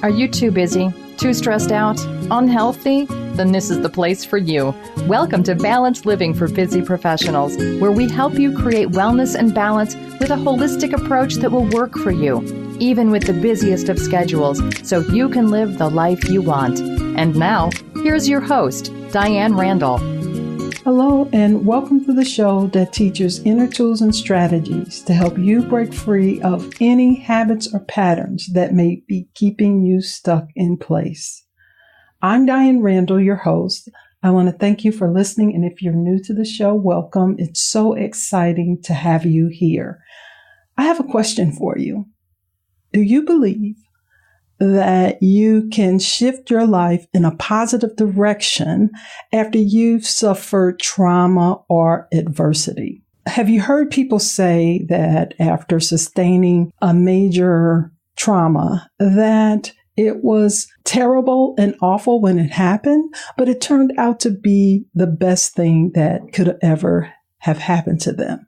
Are you too busy? Too stressed out? Unhealthy? Then this is the place for you. Welcome to Balanced Living for Busy Professionals, where we help you create wellness and balance with a holistic approach that will work for you, even with the busiest of schedules, so you can live the life you want. And now, here's your host, Diane Randall. Hello, and welcome to the show that teaches inner tools and strategies to help you break free of any habits or patterns that may be keeping you stuck in place. I'm Diane Randall, your host. I want to thank you for listening, and if you're new to the show, welcome. It's so exciting to have you here. I have a question for you. Do you believe that you can shift your life in a positive direction after you've suffered trauma or adversity? Have you heard people say that after sustaining a major trauma, that it was terrible and awful when it happened, but it turned out to be the best thing that could ever have happened to them?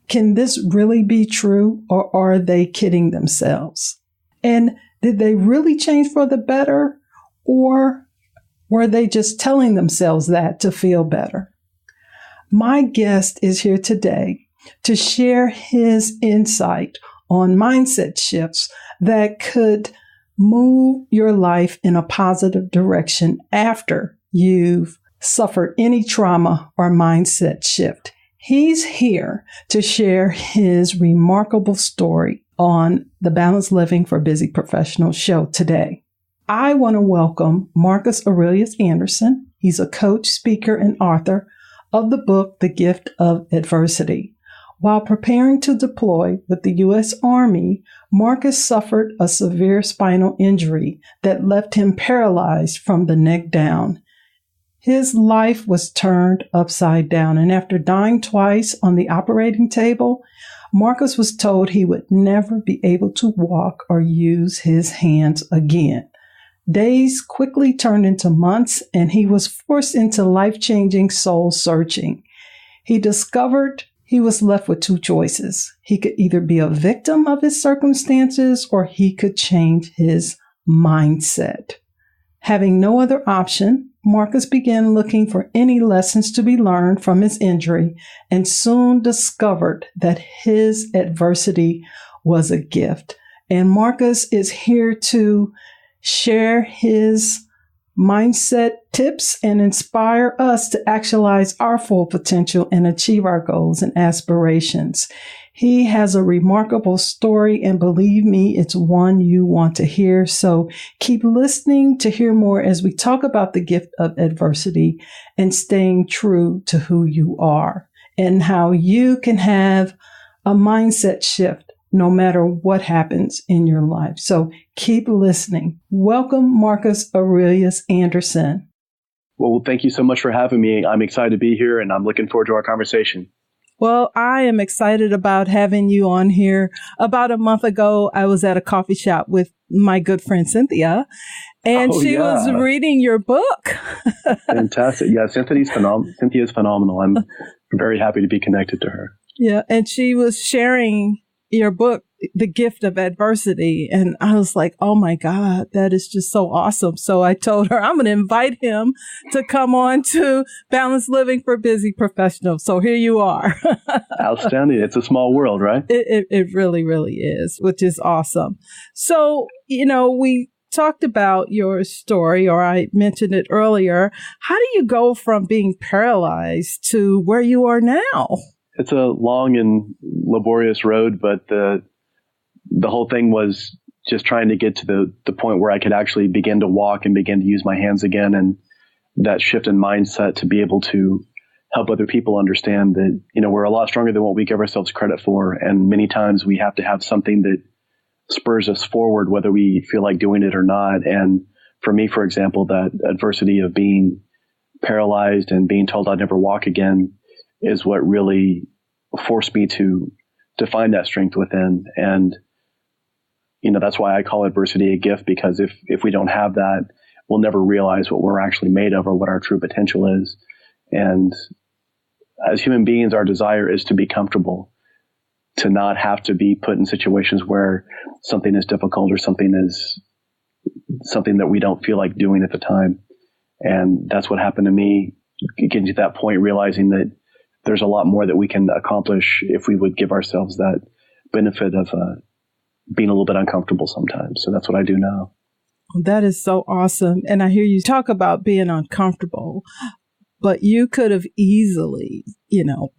Can this really be true, or are they kidding themselves? And did they really change for the better, or were they just telling themselves that to feel better? My guest is here today to share his insight on mindset shifts that could move your life in a positive direction after you've suffered any trauma or mindset shift. He's here to share his remarkable story on the Balanced Living for Busy Professionals show today. I want to welcome Marcus Aurelius Anderson. He's a coach, speaker, and author of the book, The Gift of Adversity. While preparing to deploy with the U.S. Army, Marcus suffered a severe spinal injury that left him paralyzed from the neck down. His life was turned upside down, and after dying twice on the operating table, Marcus was told he would never be able to walk or use his hands again. Days quickly turned into months, and he was forced into life-changing soul searching. He discovered he was left with two choices. He could either be a victim of his circumstances, or he could change his mindset. Having no other option, Marcus began looking for any lessons to be learned from his injury and soon discovered that his adversity was a gift. And Marcus is here to share his mindset tips and inspire us to actualize our full potential and achieve our goals and aspirations. He has a remarkable story, and believe me, it's one you want to hear. So keep listening to hear more as we talk about the gift of adversity and staying true to who you are and how you can have a mindset shift no matter what happens in your life. So keep listening. Welcome, Marcus Aurelius Anderson. Well, thank you so much for having me. I'm excited to be here, and I'm looking forward to our conversation. Well, I am excited about having you on here. About a month ago, I was at a coffee shop with my good friend Cynthia, and she was reading your book. Fantastic. Yeah, Cynthia's phenomenal. I'm very happy to be connected to her. Yeah, and she was sharing your book, The Gift of Adversity. And I was like, oh my God, that is just so awesome. So I told her I'm going to invite him to come on to Balanced Living for Busy Professionals. So here you are. Outstanding. It's a small world, right? It really, really is, which is awesome. So, we talked about your story, or I mentioned it earlier. How do you go from being paralyzed to where you are now? It's a long and laborious road, but the whole thing was just trying to get to the point where I could actually begin to walk and begin to use my hands again. And that shift in mindset to be able to help other people understand that, we're a lot stronger than what we give ourselves credit for. And many times we have to have something that spurs us forward, whether we feel like doing it or not. And for me, for example, that adversity of being paralyzed and being told I'd never walk again is what really forced me to find that strength within. And, that's why I call adversity a gift, because if we don't have that, we'll never realize what we're actually made of or what our true potential is. And as human beings, our desire is to be comfortable, to not have to be put in situations where something is difficult or something is something that we don't feel like doing at the time. And that's what happened to me, getting to that point, realizing that there's a lot more that we can accomplish if we would give ourselves that benefit of being a little bit uncomfortable sometimes. So that's what I do now. That is so awesome. And I hear you talk about being uncomfortable, but you could have easily,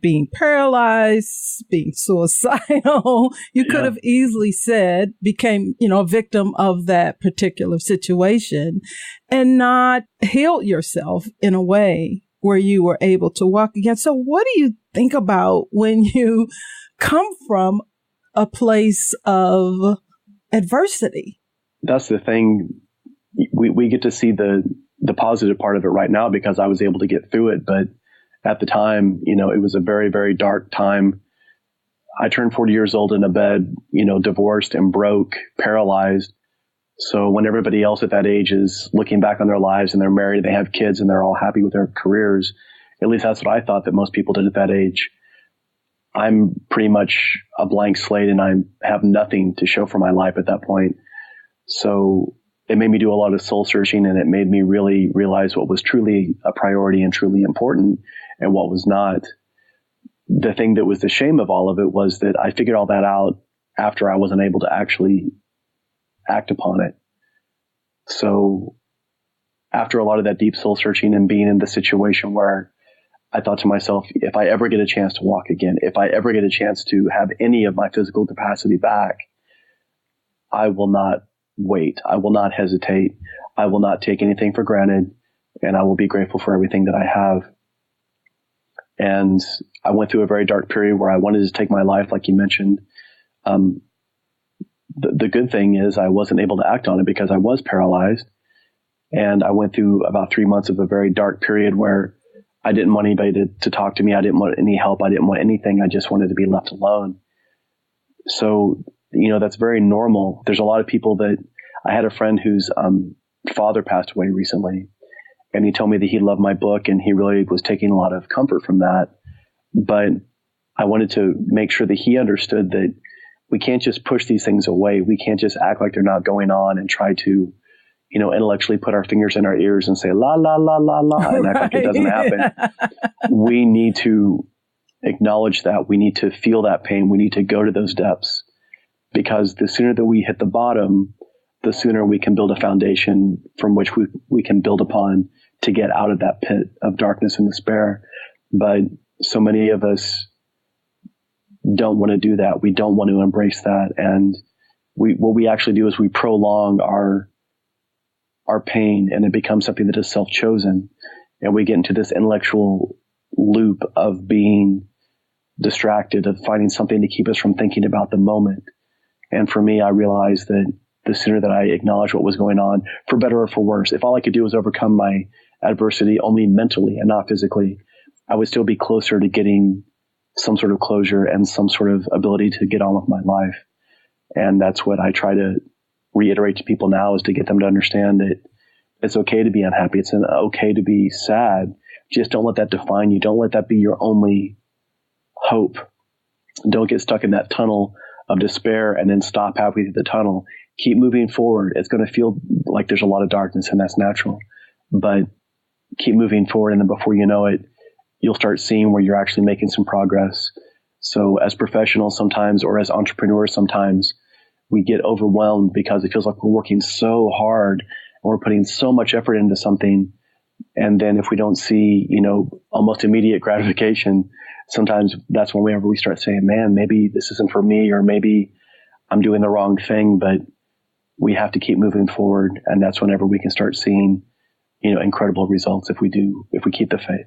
being paralyzed, being suicidal, you could have easily said, became, a victim of that particular situation and not healed yourself in a way where you were able to walk again. So what do you think about when you come from a place of adversity? That's the thing. We get to see the positive part of it right now because I was able to get through it. But at the time, it was a very, very dark time. I turned 40 years old in a bed, divorced and broke, paralyzed. So when everybody else at that age is looking back on their lives and they're married, they have kids and they're all happy with their careers, at least that's what I thought that most people did at that age. I'm pretty much a blank slate and I have nothing to show for my life at that point. So it made me do a lot of soul searching, and it made me really realize what was truly a priority and truly important and what was not. The thing that was the shame of all of it was that I figured all that out after I wasn't able to actually act upon it. So after a lot of that deep soul searching and being in the situation where I thought to myself, if I ever get a chance to walk again, if I ever get a chance to have any of my physical capacity back, I will not wait. I will not hesitate. I will not take anything for granted, and I will be grateful for everything that I have. And I went through a very dark period where I wanted to take my life, like you mentioned. The good thing is I wasn't able to act on it because I was paralyzed. And I went through about 3 months of a very dark period where I didn't want anybody to talk to me. I didn't want any help. I didn't want anything. I just wanted to be left alone. So, that's very normal. There's a lot of people that I had a friend whose father passed away recently, and he told me that he loved my book and he really was taking a lot of comfort from that. But I wanted to make sure that he understood that we can't just push these things away. We can't just act like they're not going on and try to, intellectually put our fingers in our ears and say, la, la, la, la, la, and act like it doesn't happen. We need to acknowledge that. We need to feel that pain. We need to go to those depths, because the sooner that we hit the bottom, the sooner we can build a foundation from which we can build upon to get out of that pit of darkness and despair. But so many of us don't want to do that. We don't want to embrace that. And what we actually do is we prolong our pain, and it becomes something that is self-chosen. And we get into this intellectual loop of being distracted, of finding something to keep us from thinking about the moment. And for me, I realized that the sooner that I acknowledge what was going on, for better or for worse, if all I could do was overcome my adversity only mentally and not physically, I would still be closer to getting some sort of closure and some sort of ability to get on with my life. And that's what I try to reiterate to people now, is to get them to understand that it's okay to be unhappy. It's okay to be sad. Just don't let that define you. Don't let that be your only hope. Don't get stuck in that tunnel of despair and then stop halfway through the tunnel. Keep moving forward. It's going to feel like there's a lot of darkness, and that's natural. But keep moving forward, and then before you know it, you'll start seeing where you're actually making some progress. So as professionals sometimes, or as entrepreneurs sometimes, we get overwhelmed because it feels like we're working so hard and we're putting so much effort into something. And then if we don't see, almost immediate gratification, sometimes that's whenever we start saying, man, maybe this isn't for me, or maybe I'm doing the wrong thing. But we have to keep moving forward. And that's whenever we can start seeing, incredible results if we keep the faith.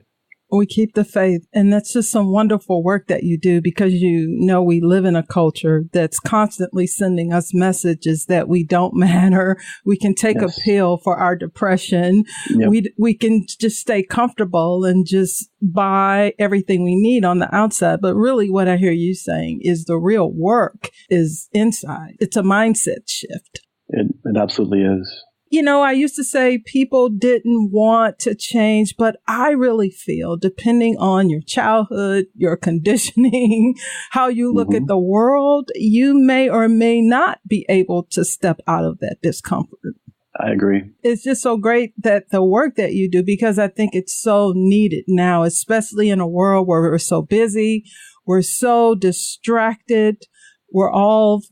We keep the faith. And that's just some wonderful work that you do, because we live in a culture that's constantly sending us messages that we don't matter. We can take a pill for our depression. Yep. We can just stay comfortable and just buy everything we need on the outside. But really what I hear you saying is the real work is inside. It's a mindset shift. It absolutely is. I used to say people didn't want to change, but I really feel, depending on your childhood, your conditioning, how you look at the world, you may or may not be able to step out of that discomfort. I agree. It's just so great that the work that you do, because I think it's so needed now, especially in a world where we're so busy, we're so distracted, we're all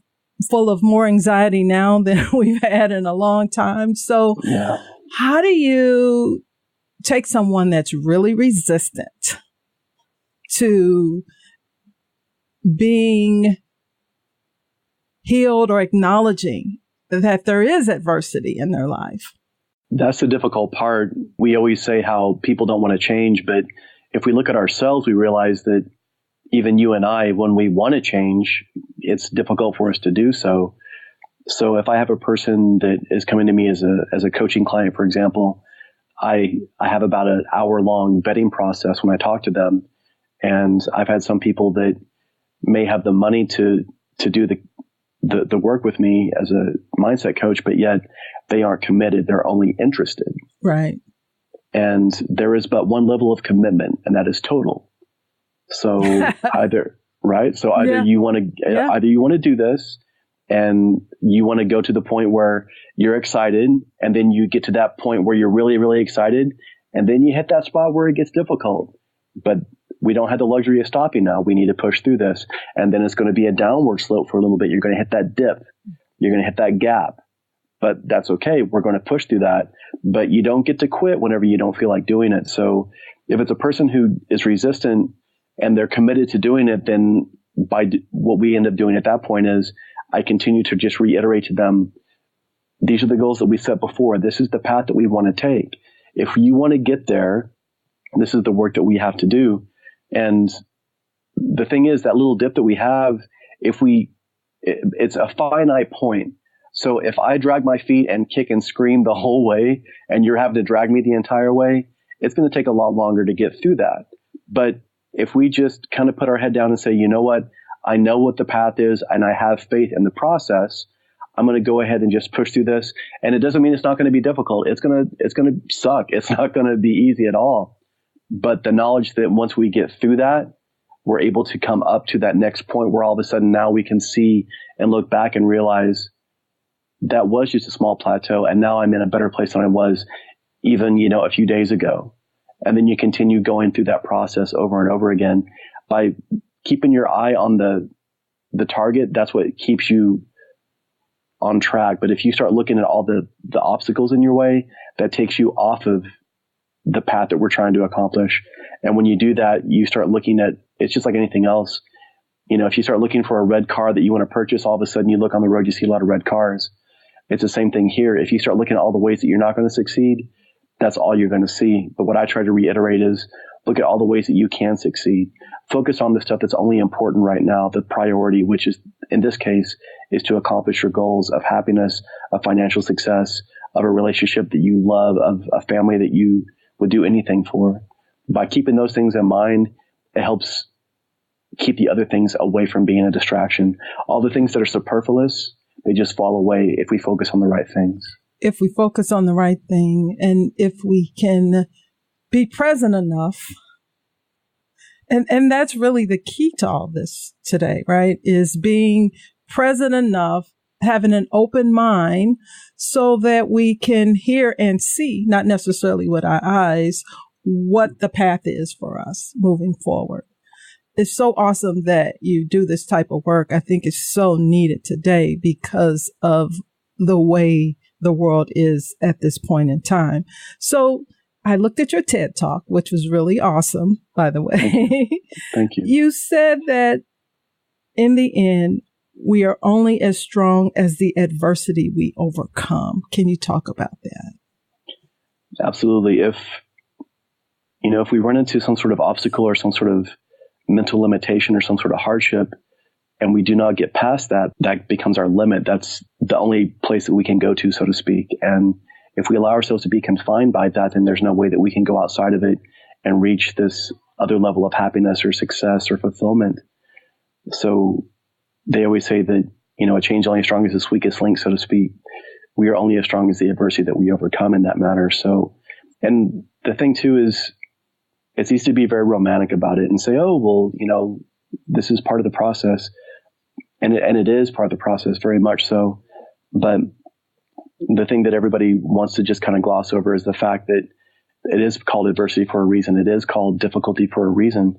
full of more anxiety now than we've had in a long time. So how do you take someone that's really resistant to being healed or acknowledging that there is adversity in their life? That's the difficult part. We always say how people don't want to change, but if we look at ourselves, we realize that even you and I, when we want to change, it's difficult for us to do so. So if I have a person that is coming to me as a coaching client, for example, I have about an hour-long vetting process when I talk to them. And I've had some people that may have the money to do the work with me as a mindset coach, but yet they aren't committed. They're only interested. Right. And there is but one level of commitment, and that is total. So either you want to do this and you want to go to the point where you're excited, and then you get to that point where you're really, really excited, and then you hit that spot where it gets difficult. But we don't have the luxury of stopping now. We need to push through this. And then it's going to be a downward slope for a little bit. You're going to hit that dip. You're going to hit that gap. But that's okay. We're going to push through that. But you don't get to quit whenever you don't feel like doing it. So if it's a person who is resistant and they're committed to doing it, then what we end up doing at that point is I continue to just reiterate to them, these are the goals that we set before. This is the path that we want to take. If you want to get there, this is the work that we have to do. And the thing is, that little dip that we have, it's a finite point. So if I drag my feet and kick and scream the whole way, and you're having to drag me the entire way, it's going to take a lot longer to get through that. But if we just kind of put our head down and say, you know what, I know what the path is, and I have faith in the process, I'm going to go ahead and just push through this. And it doesn't mean it's not going to be difficult. It's going to suck. It's not going to be easy at all. But the knowledge that once we get through that, we're able to come up to that next point where all of a sudden now we can see and look back and realize that was just a small plateau. And now I'm in a better place than I was even, a few days ago. And then you continue going through that process over and over again by keeping your eye on the target. That's what keeps you on track. But if you start looking at all the obstacles in your way, that takes you off of the path that we're trying to accomplish. And when you do that, you start looking at, it's just like anything else. If you start looking for a red car that you want to purchase, all of a sudden you look on the road, you see a lot of red cars. It's the same thing here. If you start looking at all the ways that you're not going to succeed, that's all you're going to see. But what I try to reiterate is look at all the ways that you can succeed. Focus on the stuff that's only important right now, the priority, which is, in this case, is to accomplish your goals of happiness, of financial success, of a relationship that you love, of a family that you would do anything for. By keeping those things in mind, it helps keep the other things away from being a distraction. All the things that are superfluous, they just fall away if we focus on the right things. If we focus on the right thing, and if we can be present enough, and that's really the key to all this today, right? Is being present enough, having an open mind so that we can hear and see, not necessarily with our eyes, what the path is for us moving forward. It's so awesome that you do this type of work. I think it's so needed today because of the way the world is at this point in time. So I looked at your TED Talk, which was really awesome, by the way. Thank you. You said that in the end, we are only as strong as the adversity we overcome. Can you talk about that? Absolutely. If we run into some sort of obstacle or some sort of mental limitation or some sort of hardship, and we do not get past that, that becomes our limit. That's the only place that we can go to, so to speak. And if we allow ourselves to be confined by that, then there's no way that we can go outside of it and reach this other level of happiness or success or fulfillment. So they always say that, a change only as strong as its weakest link, so to speak. We are only as strong as the adversity that we overcome in that matter. So, and the thing too is, it's easy to be very romantic about it and say, oh, well, this is part of the process. And it is part of the process, very much so. But the thing that everybody wants to just kind of gloss over is the fact that it is called adversity for a reason. It is called difficulty for a reason,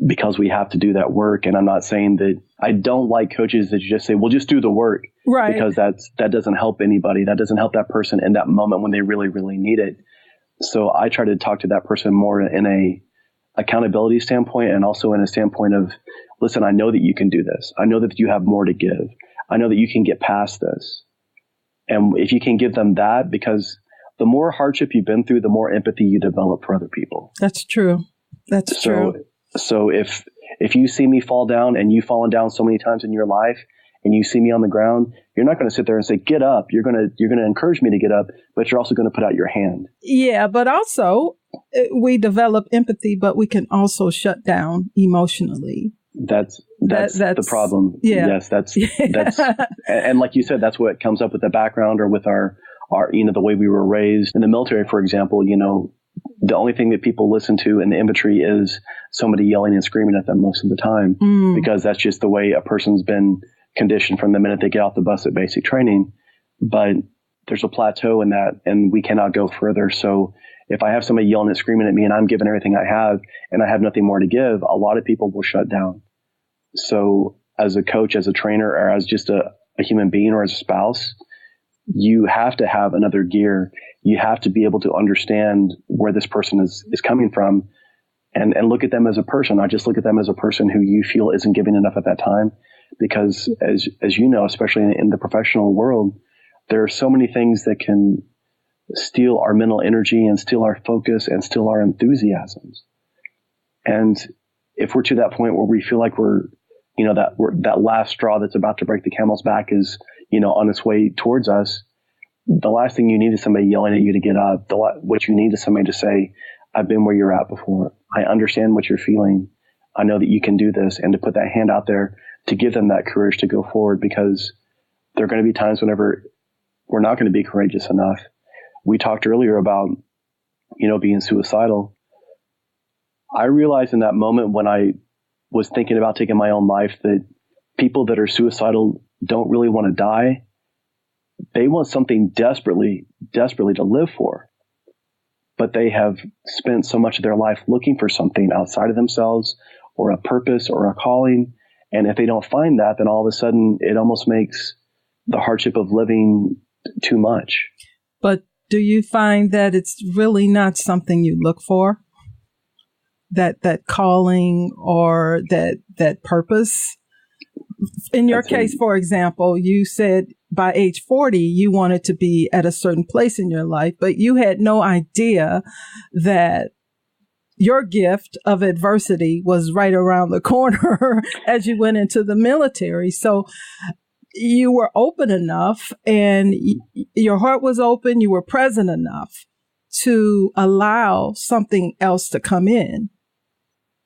because we have to do that work. And I'm not saying that I don't like coaches that just say, well, just do the work. Right. Because that doesn't help anybody. That doesn't help that person in that moment when they really, really need it. So I try to talk to that person more in a accountability standpoint, and also in a standpoint of, listen, I know that you can do this. I know that you have more to give. I know that you can get past this. And if you can give them that, because the more hardship you've been through, the more empathy you develop for other people. That's true. That's true. So if you see me fall down, and you've fallen down so many times in your life, and you see me on the ground, you're not going to sit there and say, get up. You're going to encourage me to get up, but you're also going to put out your hand. Yeah, but also we develop empathy, but we can also shut down emotionally. That's the problem. Yeah. Yes, that's and like you said, that's what comes up with the background, or with our the way we were raised. In the military, for example, the only thing that people listen to in the infantry is somebody yelling and screaming at them most of the time, because that's just the way a person's been conditioned from the minute they get off the bus at basic training. But there's a plateau in that, and we cannot go further. So if I have somebody yelling and screaming at me, and I'm giving everything I have, and I have nothing more to give, a lot of people will shut down. So as a coach, as a trainer, or as just a human being, or as a spouse, you have to have another gear. You have to be able to understand where this person is coming from, and look at them as a person, not just look at them as a person who you feel isn't giving enough at that time. Because as you know, especially in the professional world, there are so many things that can steal our mental energy, and steal our focus, and steal our enthusiasms. And if we're to that point where we feel like that last straw that's about to break the camel's back is, on its way towards us, the last thing you need is somebody yelling at you to get up. What you need is somebody to say, I've been where you're at before. I understand what you're feeling. I know that you can do this, and to put that hand out there to give them that courage to go forward, because there are going to be times whenever we're not going to be courageous enough. We talked earlier about, being suicidal. I realized in that moment when I was thinking about taking my own life that people that are suicidal don't really want to die. They want something desperately to live for. But they have spent so much of their life looking for something outside of themselves, or a purpose, or a calling. And if they don't find that, then all of a sudden it almost makes the hardship of living too much. But do you find that it's really not something you look for? That calling, or that purpose? In your case, for example, you said by age 40, you wanted to be at a certain place in your life, but you had no idea that your gift of adversity was right around the corner as you went into the military. So you were open enough, and your heart was open. You were present enough to allow something else to come in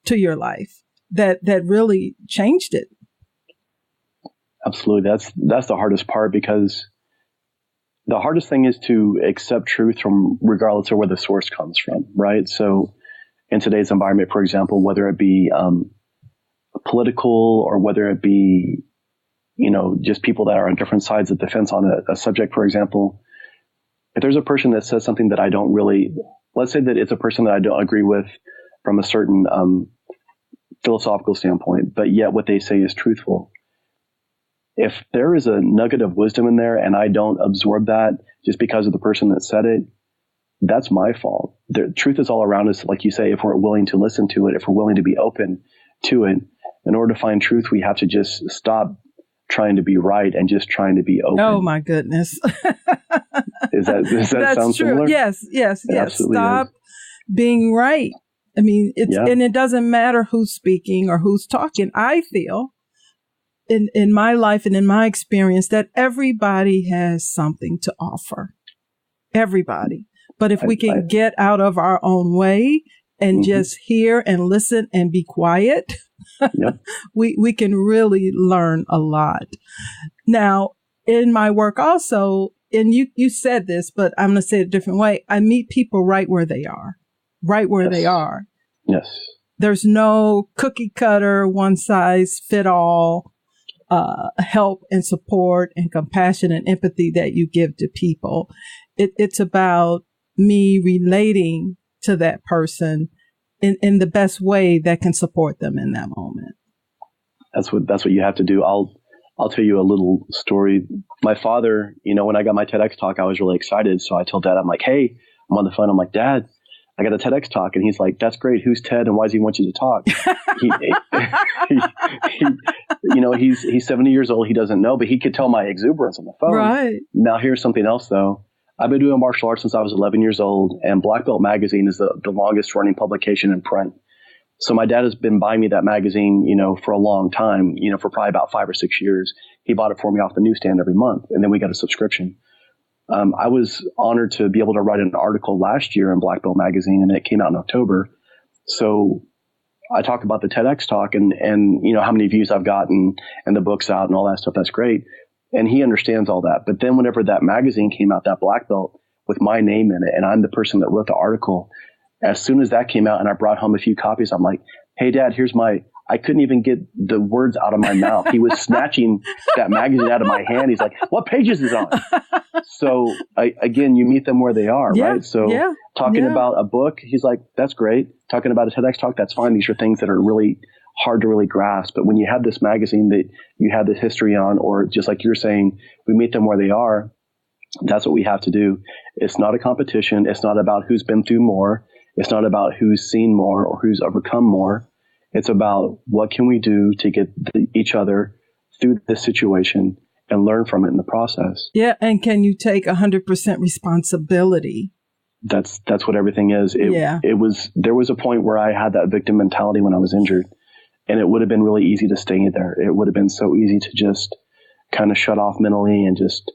to your life that really changed it. Absolutely. That's the hardest part, because the hardest thing is to accept truth from regardless of where the source comes from, right? So in today's environment, for example, whether it be political, or whether it be, just people that are on different sides of the fence on a subject, for example, if there's a person that says something that I don't really, let's say that it's a person that I don't agree with from a certain philosophical standpoint, but yet what they say is truthful. If there is a nugget of wisdom in there and I don't absorb that just because of the person that said it, that's my fault. The truth is all around us, like you say, if we're willing to listen to it, if we're willing to be open to it. In order to find truth, we have to just stop trying to be right and just trying to be open. Oh my goodness. Does that sound true. similar? Yes. Stop being right. I mean, and it doesn't matter who's speaking or who's talking. I feel in my life and in my experience that everybody has something to offer. Everybody. But if we can get out of our own way and just hear and listen and be quiet, we can really learn a lot. Now, in my work also, and you said this, but I'm going to say it a different way. I meet people right where they are. Yes. There's no cookie cutter, one size fit all help and support and compassion and empathy that you give to people. It's about me relating to that person in the best way that can support them in that moment. That's what you have to do. I'll tell you a little story. My father, when I got my TEDx talk, I was really excited. So I told Dad, I'm like, hey, I'm on the phone. I'm like, Dad, I got a TEDx talk. And he's like, that's great. Who's Ted and why does he want you to talk? He's 70 years old. He doesn't know, but he could tell my exuberance on the phone. Right. Now here's something else though. I've been doing martial arts since I was 11 years old, and Black Belt Magazine is the longest running publication in print. So my dad has been buying me that magazine, for a long time, for probably about 5 or 6 years. He bought it for me off the newsstand every month, and then we got a subscription. I was honored to be able to write an article last year in Black Belt Magazine, and it came out in October. So I talk about the TEDx talk and how many views I've gotten and the book's out and all that stuff. That's great. And he understands all that. But then whenever that magazine came out, that Black Belt with my name in it, and I'm the person that wrote the article, as soon as that came out and I brought home a few copies, I'm like, hey, Dad, I couldn't even get the words out of my mouth. He was snatching that magazine out of my hand. He's like, what page is this on? So again, you meet them where they are, right? So talking about a book, he's like, that's great. Talking about a TEDx talk, that's fine. These are things that are really hard to really grasp. But when you have this magazine that you have this history on, or just like you're saying, we meet them where they are, that's what we have to do. It's not a competition. It's not about who's been through more. It's not about who's seen more or who's overcome more. It's about what can we do to get each other through this situation and learn from it in the process. Yeah. And can you take 100% responsibility? That's what everything is. There was a point where I had that victim mentality when I was injured, and it would have been really easy to stay there. It would have been so easy to just kind of shut off mentally and just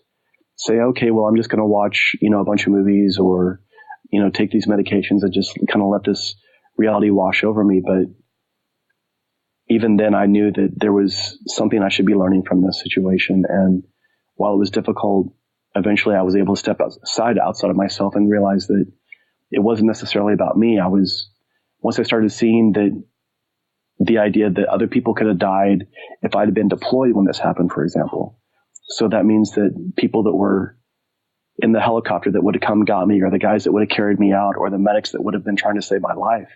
say, okay, well, I'm just going to watch, a bunch of movies or, take these medications and just kind of let this reality wash over me. But even then I knew that there was something I should be learning from this situation. And while it was difficult, eventually I was able to step outside of myself and realize that it wasn't necessarily about me. Once I started seeing that the idea that other people could have died if I'd have been deployed when this happened, for example. So that means that people that were in the helicopter that would have come got me, or the guys that would have carried me out, or the medics that would have been trying to save my life,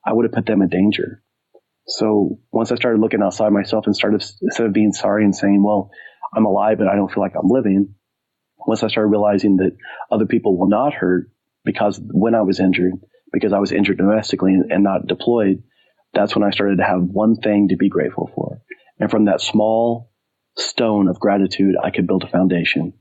I would have put them in danger. So once I started looking outside myself and instead of being sorry and saying, well, I'm alive, but I don't feel like I'm living. Once I started realizing that other people will not hurt because when I was injured domestically and not deployed, that's when I started to have one thing to be grateful for. And from that small stone of gratitude, I could build a foundation.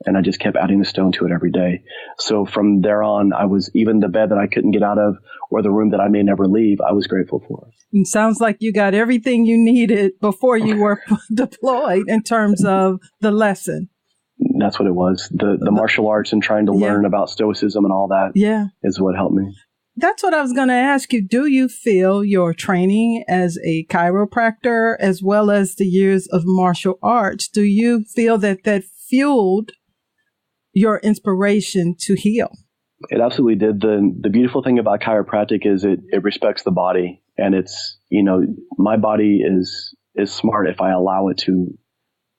And I just kept adding the stone to it every day. So from there on, I was even the bed that I couldn't get out of or the room that I may never leave, I was grateful for. It sounds like you got everything you needed before you were deployed in terms of the lesson. That's what it was. The martial arts and trying to learn about stoicism and all that is what helped me. That's what I was going to ask you. Do you feel your training as a chiropractor, as well as the years of martial arts, do you feel that fueled your inspiration to heal? It absolutely did. The beautiful thing about chiropractic is it respects the body, and it's, my body is smart if I allow it to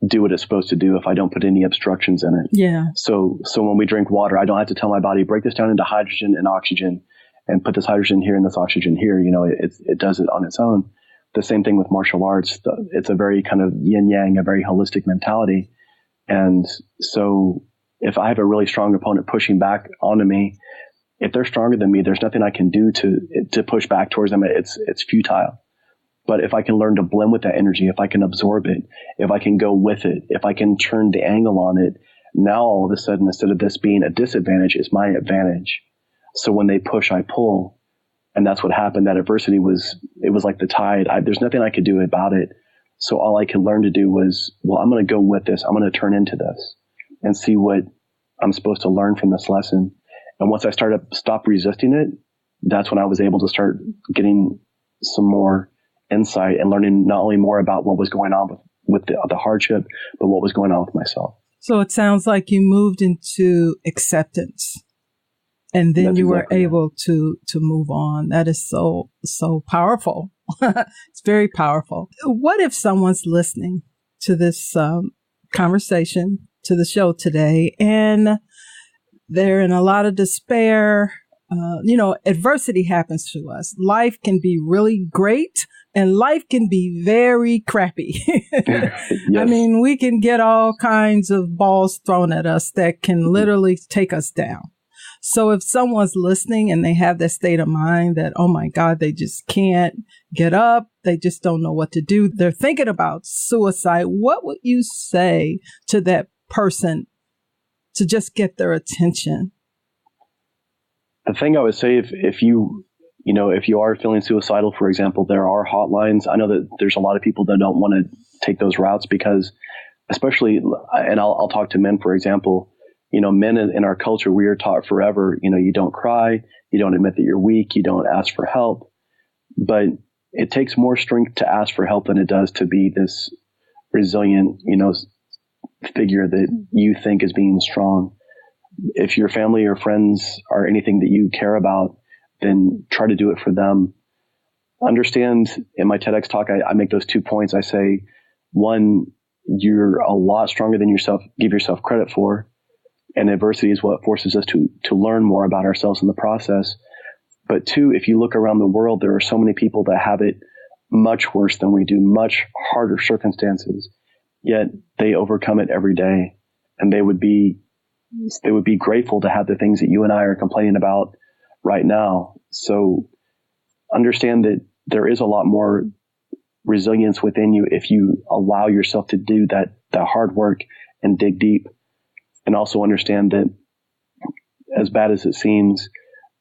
do what it's supposed to do, if I don't put any obstructions in it. Yeah. So when we drink water, I don't have to tell my body, break this down into hydrogen and oxygen and put this hydrogen here and this oxygen here. It does it on its own. The same thing with martial arts. It's a very kind of yin yang, a very holistic mentality. And so if I have a really strong opponent pushing back onto me, if they're stronger than me, there's nothing I can do to push back towards them. It's futile. But if I can learn to blend with that energy, if I can absorb it, if I can go with it, if I can turn the angle on it, now all of a sudden, instead of this being a disadvantage, it's my advantage. So when they push, I pull. And that's what happened. That adversity was like the tide. There's nothing I could do about it. So all I could learn to do was, well, I'm going to go with this. I'm going to turn into this and see what I'm supposed to learn from this lesson. And once I stopped resisting it, that's when I was able to start getting some more insight and learning not only more about what was going on with the hardship, but what was going on with myself. So it sounds like you moved into acceptance, and then you were able to move on. That is so powerful. It's very powerful. What if someone's listening to this conversation, to the show today, and they're in a lot of despair? Adversity happens to us. Life can be really great and life can be very crappy. Yes. I mean, we can get all kinds of balls thrown at us that can literally take us down. So if someone's listening and they have that state of mind that, oh my God, they just can't get up, they just don't know what to do, they're thinking about suicide, what would you say to that person to just get their attention? The thing I would say, if you are feeling suicidal, for example, there are hotlines. I know that there's a lot of people that don't want to take those routes because, especially, and I'll talk to men, for example, men in our culture, we are taught forever, you don't cry, you don't admit that you're weak, you don't ask for help. But it takes more strength to ask for help than it does to be this resilient, figure that you think is being strong. If your family or friends are anything that you care about, then try to do it for them. Understand, in my TEDx talk, I make those 2 points. I say, one, you're a lot stronger than give yourself credit for. And adversity is what forces us to learn more about ourselves in the process. But two, if you look around the world, there are so many people that have it much worse than we do, much harder circumstances, yet they overcome it every day. And they would be grateful to have the things that you and I are complaining about right now. So understand that there is a lot more resilience within you if you allow yourself to do that hard work and dig deep. And also understand that as bad as it seems,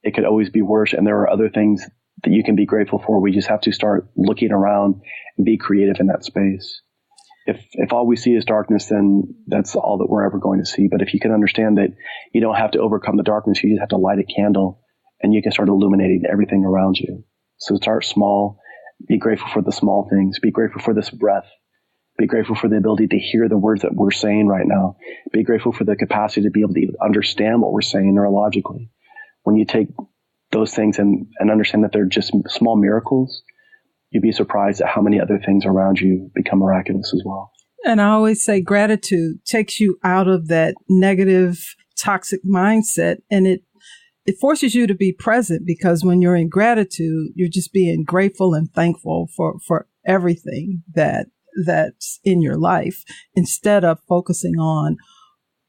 it could always be worse. And there are other things that you can be grateful for. We just have to start looking around and be creative in that space. If all we see is darkness, then that's all that we're ever going to see. But if you can understand that you don't have to overcome the darkness, you just have to light a candle and you can start illuminating everything around you. So start small, be grateful for the small things, be grateful for this breath. Be grateful for the ability to hear the words that we're saying right now. Be grateful for the capacity to be able to understand what we're saying neurologically. When you take those things and understand that they're just small miracles, you'd be surprised at how many other things around you become miraculous as well. And I always say gratitude takes you out of that negative, toxic mindset, and it forces you to be present, because when you're in gratitude, you're just being grateful and thankful for everything that's in your life, instead of focusing on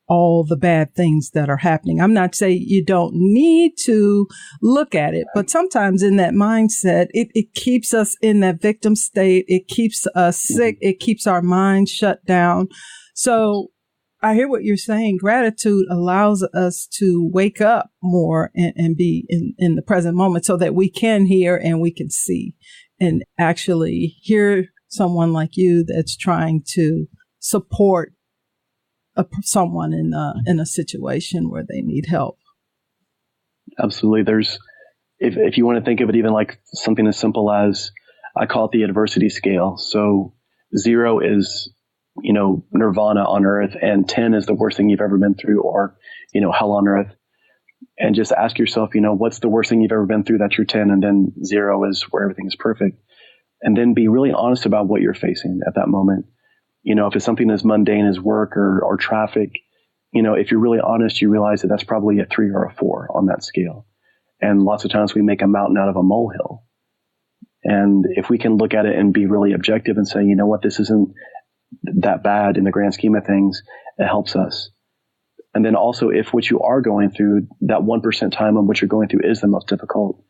all the bad things that are happening. I'm not saying you don't need to look at it, but sometimes in that mindset, it keeps us in that victim state. It keeps us sick. It keeps our mind shut down. So I hear what you're saying. Gratitude allows us to wake up more and be in the present moment, so that we can hear and we can see and actually hear someone like you that's trying to support someone in a situation where they need help. Absolutely. If you want to think of it even like something as simple as, I call it the adversity scale. So 0 is, nirvana on earth, and 10 is the worst thing you've ever been through, or, hell on earth. And just ask yourself, what's the worst thing you've ever been through? That's your 10. And then 0 is where everything is perfect. And then be really honest about what you're facing at that moment. If it's something as mundane as work or traffic, if you're really honest, you realize that that's probably a 3 or a 4 on that scale. And lots of times we make a mountain out of a molehill. And if we can look at it and be really objective and say, this isn't that bad in the grand scheme of things, it helps us. And then also, if what you are going through, that 1% time on what you're going through is the most difficult,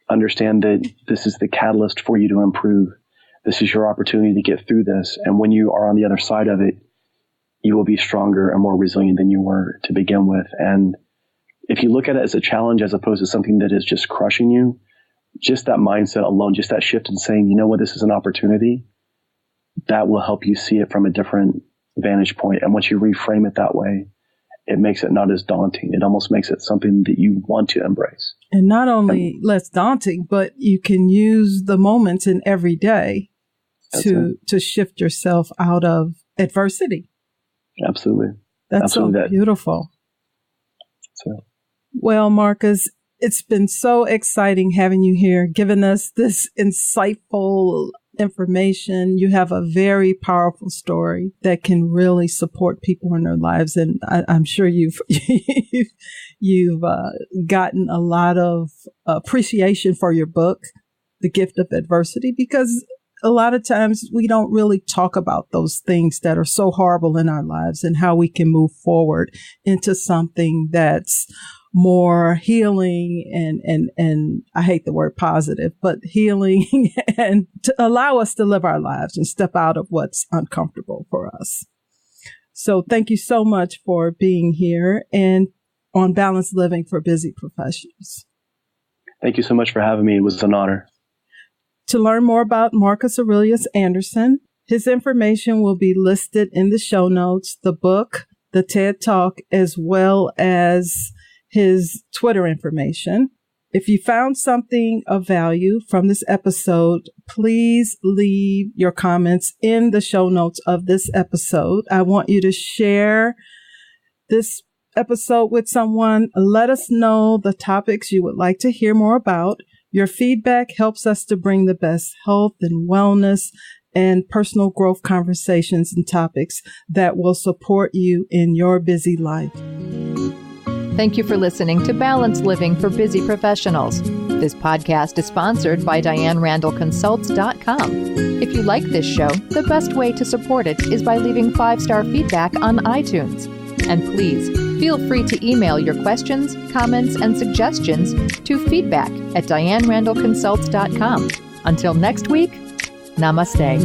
understand that this is the catalyst for you to improve. This is your opportunity to get through this. And when you are on the other side of it, you will be stronger and more resilient than you were to begin with. And if you look at it as a challenge as opposed to something that is just crushing you, just that mindset alone, just that shift in saying, this is an opportunity, that will help you see it from a different vantage point. And once you reframe it that way, it makes it not as daunting. It almost makes it something that you want to embrace. And not only less daunting, but you can use the moments in every day to shift yourself out of adversity. Absolutely. That's Absolutely. So beautiful. So. Well, Marcus, It's been so exciting having you here, giving us this insightful information. You have a very powerful story that can really support people in their lives. And I'm sure you've gotten a lot of appreciation for your book, The Gift of Adversity, because a lot of times we don't really talk about those things that are so horrible in our lives and how we can move forward into something that's more healing and I hate the word positive, but healing and to allow us to live our lives and step out of what's uncomfortable for us. So thank you so much for being here and on Balanced Living for Busy Professionals. Thank you so much for having me. It was an honor. To learn more about Marcus Aurelius Anderson, his information will be listed in the show notes, the book, the TED Talk, as well as his Twitter information. If you found something of value from this episode, please leave your comments in the show notes of this episode. I want you to share this episode with someone. Let us know the topics you would like to hear more about. Your feedback helps us to bring the best health and wellness and personal growth conversations and topics that will support you in your busy life. Thank you for listening to Balanced Living for Busy Professionals. This podcast is sponsored by DianeRandallConsults.com. If you like this show, the best way to support it is by leaving 5-star feedback on iTunes. And please, feel free to email your questions, comments, and suggestions to feedback@DianeRandallConsults.com. Until next week, namaste.